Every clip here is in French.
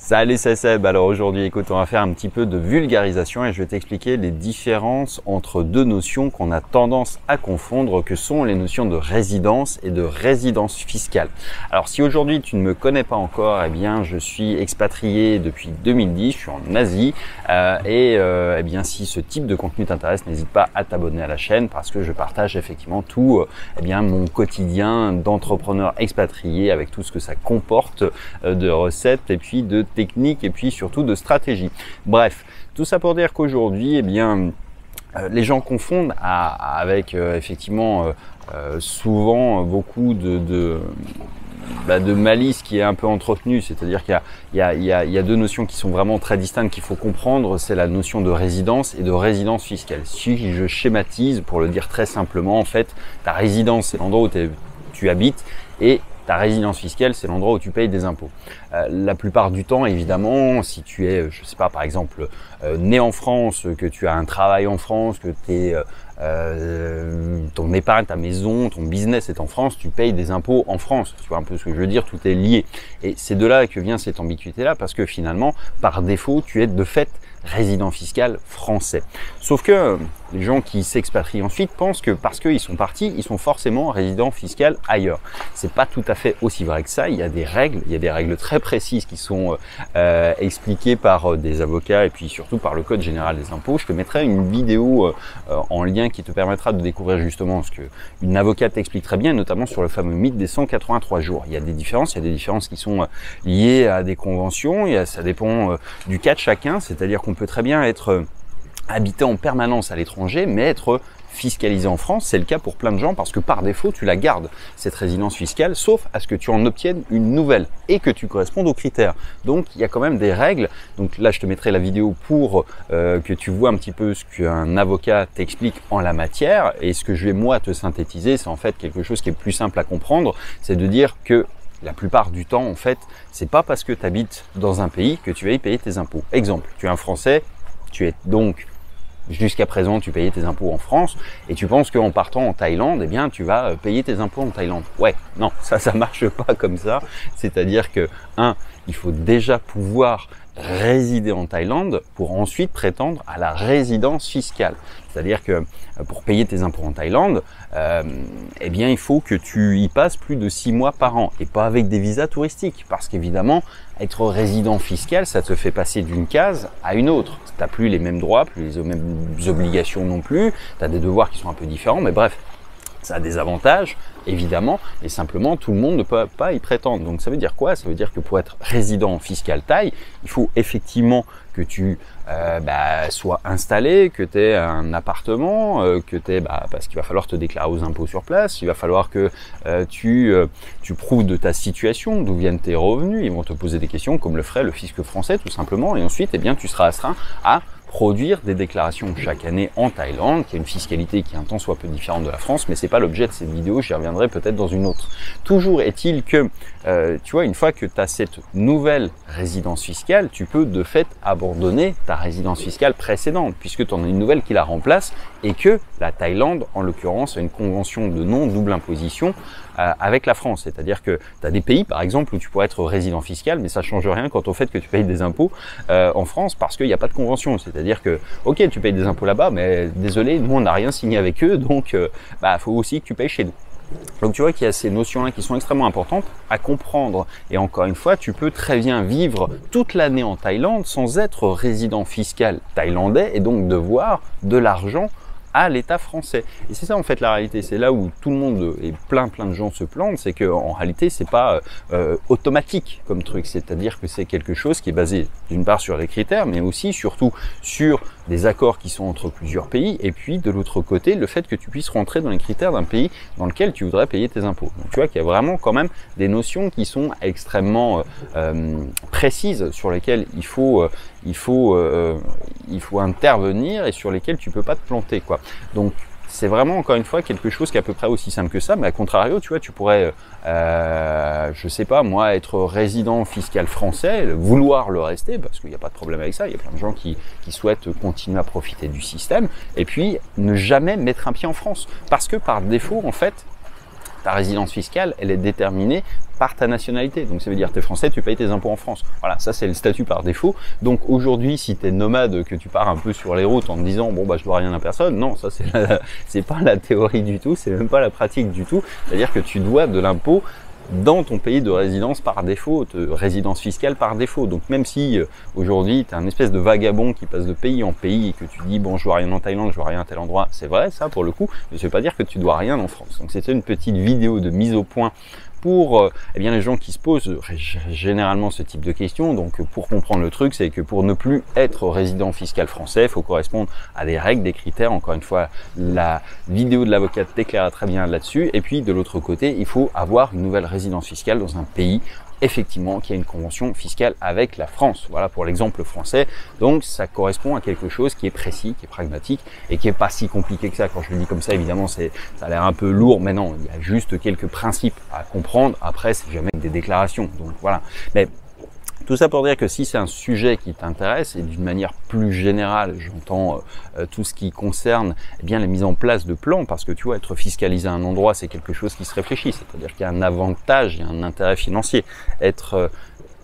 Salut, c'est Seb. Alors aujourd'hui, écoute, on va faire un petit peu de vulgarisation et je vais t'expliquer les différences entre deux notions qu'on a tendance à confondre, que sont les notions de résidence et de résidence fiscale. Alors si aujourd'hui tu ne me connais pas encore, eh bien je suis expatrié depuis 2010, je suis en Asie eh bien si ce type de contenu t'intéresse, n'hésite pas à t'abonner à la chaîne parce que je partage effectivement tout mon quotidien d'entrepreneur expatrié avec tout ce que ça comporte de recettes et puis de technique et puis surtout de stratégie. Bref, tout ça pour dire qu'aujourd'hui, les gens confondent avec effectivement souvent beaucoup de malice qui est un peu entretenue, c'est-à-dire qu'il y a deux notions qui sont vraiment très distinctes qu'il faut comprendre, c'est la notion de résidence et de résidence fiscale. Si je schématise pour le dire très simplement, en fait, ta résidence c'est l'endroit où tu habites et ta résidence fiscale, c'est l'endroit où tu payes des impôts. La plupart du temps, évidemment, si tu es, je sais pas, par exemple, né en France, que tu as un travail en France, que ton épargne, ta maison, ton business est en France, tu payes des impôts en France. Tu vois un peu ce que je veux dire, tout est lié. Et c'est de là que vient cette ambiguïté-là, parce que finalement, par défaut, tu es de fait résident fiscal français. Sauf que les gens qui s'expatrient ensuite pensent que parce qu'ils sont partis, ils sont forcément résidents fiscal ailleurs. C'est pas tout à fait aussi vrai que ça. Il y a des règles très précises qui sont expliquées par des avocats et puis surtout par le Code général des impôts. Je te mettrai une vidéo en lien qui te permettra de découvrir justement ce qu'une avocate t'explique très bien, notamment sur le fameux mythe des 183 jours. Il y a des différences qui sont liées à des conventions, ça dépend du cas de chacun, c'est-à-dire qu'on peut très bien être habité en permanence à l'étranger, mais être fiscalisé en France. C'est le cas pour plein de gens parce que par défaut, tu la gardes, cette résidence fiscale, sauf à ce que tu en obtiennes une nouvelle et que tu correspondes aux critères. Donc, il y a quand même des règles. Donc là, je te mettrai la vidéo pour que tu vois un petit peu ce qu'un avocat t'explique en la matière. Et ce que je vais, moi, te synthétiser, c'est en fait quelque chose qui est plus simple à comprendre. C'est de dire que la plupart du temps, en fait, c'est pas parce que tu habites dans un pays que tu vas y payer tes impôts. Exemple, tu es un Français, tu es donc jusqu'à présent, tu payais tes impôts en France et tu penses qu'en partant en Thaïlande, eh bien, tu vas payer tes impôts en Thaïlande. Ouais, non, ça marche pas comme ça. C'est-à-dire que, il faut déjà pouvoir résider en Thaïlande pour ensuite prétendre à la résidence fiscale. C'est-à-dire que pour payer tes impôts en Thaïlande, il faut que tu y passes plus de 6 mois par an et pas avec des visas touristiques. Parce qu'évidemment, être résident fiscal, ça te fait passer d'une case à une autre. Tu n'as plus les mêmes droits, plus les mêmes obligations non plus. Tu as des devoirs qui sont un peu différents, mais bref, ça a des avantages, évidemment, et simplement, tout le monde ne peut pas y prétendre. Donc, ça veut dire quoi? Ça veut dire que pour être résident fiscal thaï, il faut effectivement que tu sois installé, que tu aies un appartement, parce qu'il va falloir te déclarer aux impôts sur place, il va falloir que tu prouves de ta situation, d'où viennent tes revenus. Ils vont te poser des questions comme le ferait le fisc français, tout simplement, et ensuite, tu seras astreint à produire des déclarations chaque année en Thaïlande, qui a une fiscalité qui est un tant soit peu différente de la France, mais c'est pas l'objet de cette vidéo, j'y reviendrai peut-être dans une autre. Toujours est-il que, une fois que tu as cette nouvelle résidence fiscale, tu peux de fait abandonner ta résidence fiscale précédente, puisque tu en as une nouvelle qui la remplace, et que la Thaïlande, en l'occurrence, a une convention de non-double imposition avec la France. C'est-à-dire que tu as des pays, par exemple, où tu pourrais être résident fiscal, mais ça change rien quant au fait que tu payes des impôts en France parce qu'il n'y a pas de convention. C'est-à-dire que, ok, tu payes des impôts là-bas, mais désolé, nous, on n'a rien signé avec eux, donc faut aussi que tu payes chez nous. Donc tu vois qu'il y a ces notions-là qui sont extrêmement importantes à comprendre. Et encore une fois, tu peux très bien vivre toute l'année en Thaïlande sans être résident fiscal thaïlandais et donc devoir de l'argent à l'État français. Et c'est ça en fait la réalité, c'est là où tout le monde et plein de gens se plantent, c'est qu'en réalité c'est pas automatique comme truc, c'est-à-dire que c'est quelque chose qui est basé d'une part sur les critères, mais aussi surtout sur des accords qui sont entre plusieurs pays, et puis de l'autre côté le fait que tu puisses rentrer dans les critères d'un pays dans lequel tu voudrais payer tes impôts. Donc tu vois qu'il y a vraiment quand même des notions qui sont extrêmement précises sur lesquelles il faut intervenir et sur lesquelles tu peux pas te planter, quoi. Donc c'est vraiment encore une fois quelque chose qui est à peu près aussi simple que ça, mais à contrario, tu vois, tu pourrais, je sais pas moi, être résident fiscal français, vouloir le rester, parce qu'il n'y a pas de problème avec ça, il y a plein de gens qui souhaitent continuer à profiter du système, et puis ne jamais mettre un pied en France, parce que par défaut, en fait, ta résidence fiscale, elle est déterminée par ta nationalité. Donc ça veut dire que tu es français, tu payes tes impôts en France. Voilà, ça c'est le statut par défaut. Donc aujourd'hui, si tu es nomade, que tu pars un peu sur les routes en te disant bon bah je dois rien à personne, non, ça c'est pas la théorie du tout, c'est même pas la pratique du tout. C'est-à-dire que tu dois de l'impôt dans ton pays de résidence par défaut, de résidence fiscale par défaut. Donc même si aujourd'hui tu es un espèce de vagabond qui passe de pays en pays et que tu dis bon je dois rien en Thaïlande, je dois rien à tel endroit, c'est vrai ça pour le coup, mais ça veut pas dire que tu dois rien en France. Donc c'était une petite vidéo de mise au point pour eh bien les gens qui se posent généralement ce type de questions. Donc pour comprendre le truc, c'est que pour ne plus être résident fiscal français, il faut correspondre à des règles, des critères. Encore une fois, la vidéo de l'avocate t'éclaire très bien là-dessus. Et puis de l'autre côté, il faut avoir une nouvelle résidence fiscale dans un pays effectivement qui a une convention fiscale avec la France. Voilà pour l'exemple français. Donc ça correspond à quelque chose qui est précis, qui est pragmatique et qui est pas si compliqué que ça. Quand je le dis comme ça, évidemment, ça a l'air un peu lourd, mais non, il y a juste quelques principes à comprendre. Après, c'est jamais que des déclarations. Donc voilà. Mais tout ça pour dire que si c'est un sujet qui t'intéresse et d'une manière plus générale, j'entends tout ce qui concerne eh bien la mise en place de plans, parce que tu vois, être fiscalisé à un endroit, c'est quelque chose qui se réfléchit, c'est-à-dire qu'il y a un avantage, il y a un intérêt financier. Être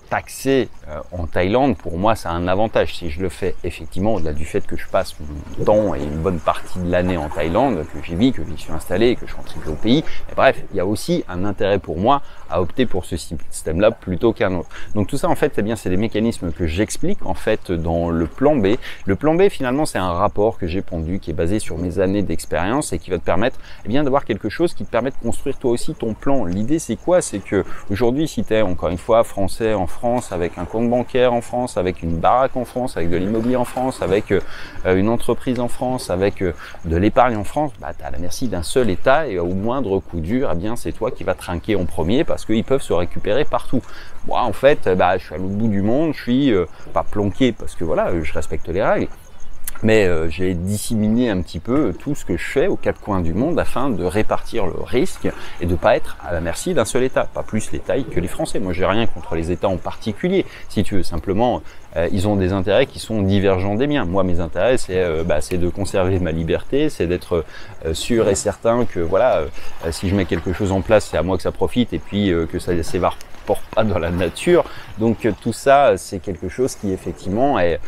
taxé en Thaïlande, pour moi, ça a un avantage. Si je le fais effectivement, au-delà du fait que je passe mon temps et une bonne partie de l'année en Thaïlande, que j'y vis, que j'y suis installé, que je suis rentré au pays, mais bref, il y a aussi un intérêt pour moi à opter pour ce système-là plutôt qu'un autre. Donc tout ça, en fait, eh bien, c'est des mécanismes que j'explique en fait dans le plan B. Le plan B, finalement, c'est un rapport que j'ai pondu, qui est basé sur mes années d'expérience et qui va te permettre eh bien, d'avoir quelque chose qui te permet de construire toi aussi ton plan. L'idée, c'est quoi? C'est que aujourd'hui, si tu es encore une fois français en France, avec un compte bancaire en France, avec une baraque en France, avec de l'immobilier en France, avec une entreprise en France, avec de l'épargne en France, bah, tu es à la merci d'un seul État et au moindre coup dur, eh bien, c'est toi qui vas trinquer en premier parce qu'ils peuvent se récupérer partout. Moi, en fait, bah, je suis à l'autre bout du monde, je suis pas planqué parce que voilà, je respecte les règles. Mais j'ai disséminé un petit peu tout ce que je fais aux quatre coins du monde afin de répartir le risque et de pas être à la merci d'un seul État, pas plus les Thaïs que les Français. Moi, j'ai rien contre les États en particulier, si tu veux. Simplement, ils ont des intérêts qui sont divergents des miens. Moi, mes intérêts, c'est de conserver ma liberté, c'est d'être sûr et certain que voilà, si je mets quelque chose en place, c'est à moi que ça profite et puis que ça s'évapore pas dans la nature. Donc tout ça, c'est quelque chose qui effectivement est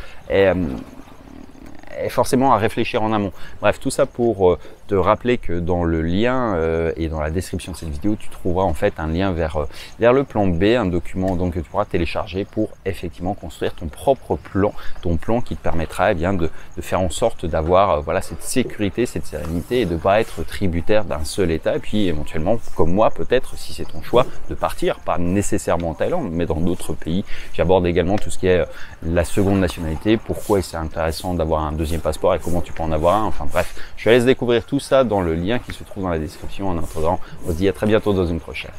forcément à réfléchir en amont. Bref, tout ça pour te rappeler que dans le lien et dans la description de cette vidéo, tu trouveras en fait un lien vers le plan B, un document donc que tu pourras télécharger pour effectivement construire ton propre plan, ton plan qui te permettra eh bien de faire en sorte d'avoir voilà cette sécurité, cette sérénité et de pas être tributaire d'un seul État et puis éventuellement comme moi peut-être si c'est ton choix de partir, pas nécessairement en Thaïlande mais dans d'autres pays. J'aborde également tout ce qui est la seconde nationalité, pourquoi c'est intéressant d'avoir un deuxième passeport et comment tu peux en avoir un. Enfin bref, je te laisse découvrir tout ça dans le lien qui se trouve dans la description. En attendant, on se dit à très bientôt dans une prochaine.